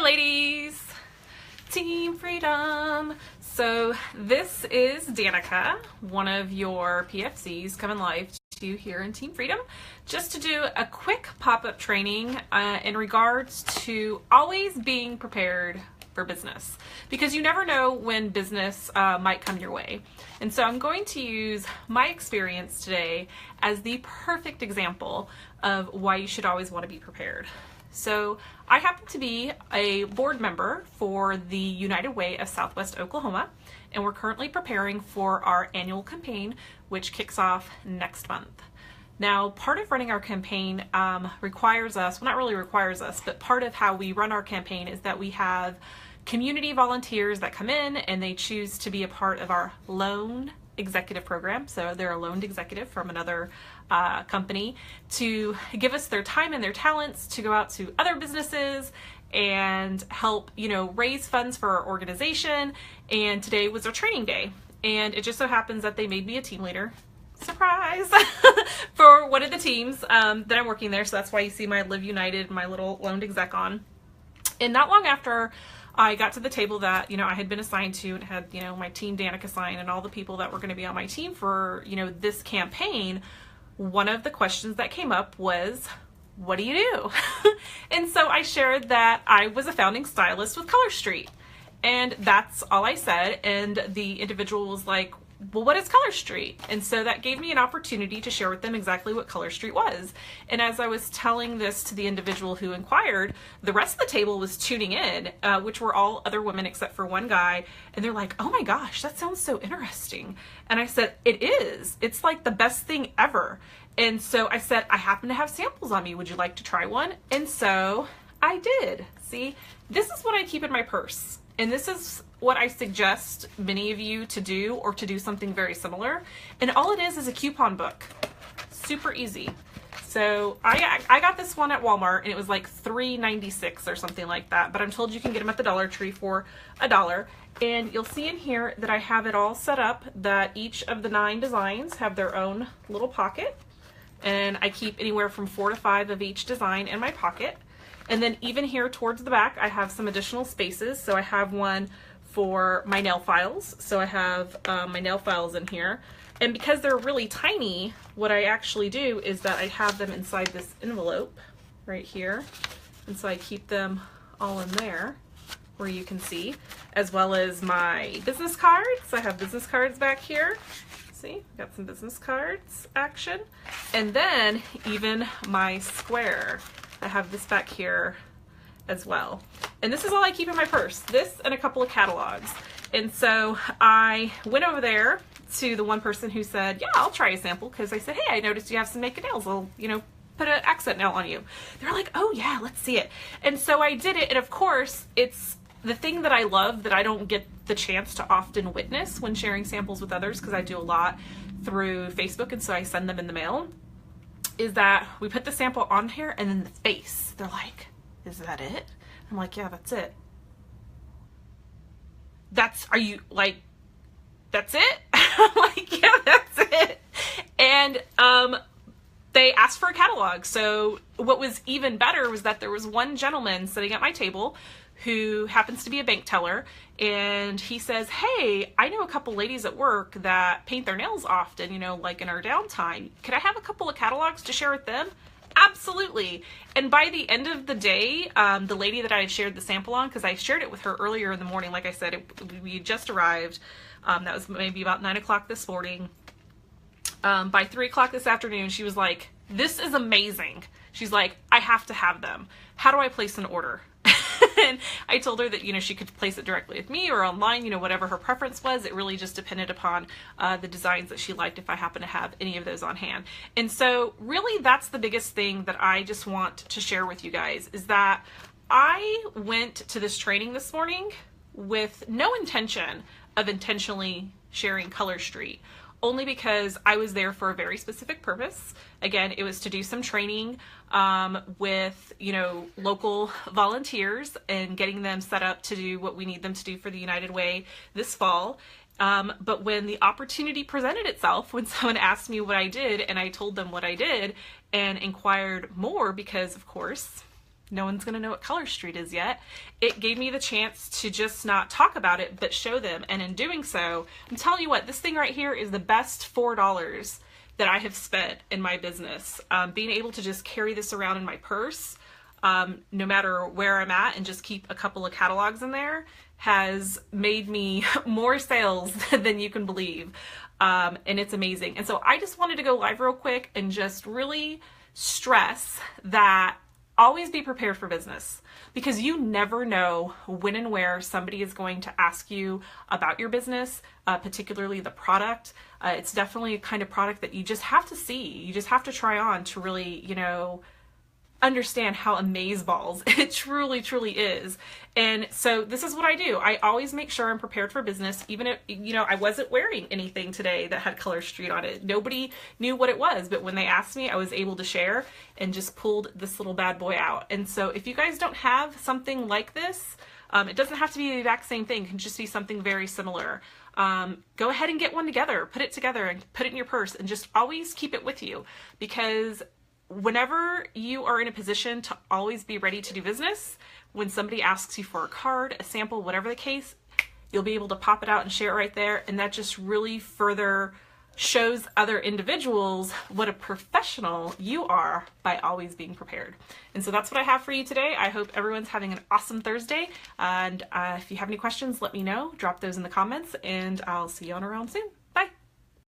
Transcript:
ladies, Team Freedom. So this is Danica, one of your PFCs coming live to you here in Team Freedom, just to do a quick pop-up training in regards to always being prepared for business, because you never know when business might come your way. And so I'm going to use my experience today as the perfect example of why you should always want to be prepared. So I happen to be a board member for the United Way of Southwest Oklahoma, and we're currently preparing for our annual campaign, which kicks off next month. Now, part of running our campaign requires us, well, not really requires us, but part of how we run our campaign is that we have community volunteers that come in and they choose to be a part of our loan executive program. So they're a loaned executive from another company to give us their time and their talents to go out to other businesses and help, raise funds for our organization. And today was our training day. And it just so happens that they made me a team leader. Surprise! For one of the teams that I'm working there. So that's why you see my Live United, my little loaned exec on. And not long after I got to the table that, I had been assigned to and had, my team Danica sign and all the people that were going to be on my team for, this campaign, one of the questions that came up was, what do you do? And so I shared that I was a founding stylist with Color Street. And that's all I said. And the individual was like, well, what is Color Street? And so that gave me an opportunity to share with them exactly what Color Street was. And as I was telling this to the individual who inquired, the rest of the table was tuning in, which were all other women except for one guy. And they're like, oh my gosh, that sounds so interesting. And I said, it is. It's like the best thing ever. And so I said, I happen to have samples on me. Would you like to try one? And so I did. See, this is what I keep in my purse. And this is what I suggest many of you to do, or to do something very similar. And all it is a coupon book. Super easy. So I got this one at Walmart and it was like $3.96 or something like that. But I'm told you can get them at the Dollar Tree for $1. And you'll see in here that I have it all set up that each of the 9 designs have their own little pocket. And I keep anywhere from 4 to 5 of each design in my pocket. And then even here towards the back, I have some additional spaces. So I have one for my nail files. So I have my nail files in here. And because they're really tiny, what I actually do is that I have them inside this envelope right here. And so I keep them all in there where you can see, as well as my business cards. I have business cards back here. See, got some business cards action. And then even my square. I have this back here as well. And this is all I keep in my purse. This and a couple of catalogs. And so I went over there to the one person who said, yeah, I'll try a sample, because I said, hey, I noticed you have some naked nails. I'll, put an accent nail on you. They're like, oh yeah, let's see it. And so I did it. And of course, it's the thing that I love that I don't get the chance to often witness when sharing samples with others, because I do a lot through Facebook, and so I send them in the mail, is that we put the sample on here and then the face. They're like, is that it? I'm like, yeah, that's it. Are you like, that's it? I'm like, yeah, that's it. And they asked for a catalog. So what was even better was that there was one gentleman sitting at my table who happens to be a bank teller, and he says, hey, I know a couple ladies at work that paint their nails often, like in our downtime. Could I have a couple of catalogs to share with them? Absolutely. And by the end of the day, the lady that I had shared the sample on, because I shared it with her earlier in the morning, like I said, we just arrived. That was maybe about 9 o'clock this morning. By 3 o'clock this afternoon, she was like, this is amazing. She's like, I have to have them. How do I place an order? And I told her that, she could place it directly with me or online, whatever her preference was. It really just depended upon the designs that she liked, if I happen to have any of those on hand. And so really that's the biggest thing that I just want to share with you guys, is that I went to this training this morning with no intention of intentionally sharing Color Street, only because I was there for a very specific purpose. Again, it was to do some training with, local volunteers and getting them set up to do what we need them to do for the United Way this fall. But when the opportunity presented itself, when someone asked me what I did and I told them what I did and inquired more, because of course no one's going to know what Color Street is yet. It gave me the chance to just not talk about it, but show them. And in doing so, I'm telling you what, this thing right here is the best $4 that I have spent in my business. Being able to just carry this around in my purse, no matter where I'm at, and just keep a couple of catalogs in there has made me more sales than you can believe. And it's amazing. And so I just wanted to go live real quick and just really stress that always be prepared for business, because you never know when and where somebody is going to ask you about your business, particularly the product. It's definitely a kind of product that you just have to see. You just have to try on to really, understand how amazeballs it truly, truly is. And so this is what I do. I always make sure I'm prepared for business, even if, I wasn't wearing anything today that had Color Street on it. Nobody knew what it was, but when they asked me, I was able to share and just pulled this little bad boy out. And so if you guys don't have something like this, it doesn't have to be the exact same thing. It can just be something very similar. Go ahead and get one together, put it together and put it in your purse, and just always keep it with you, because whenever you are in a position to always be ready to do business, when somebody asks you for a card, a sample, whatever the case, you'll be able to pop it out and share it right there. And that just really further shows other individuals what a professional you are by always being prepared. And so that's what I have for you today. I hope everyone's having an awesome Thursday. And if you have any questions, let me know. Drop those in the comments, and I'll see you on around soon.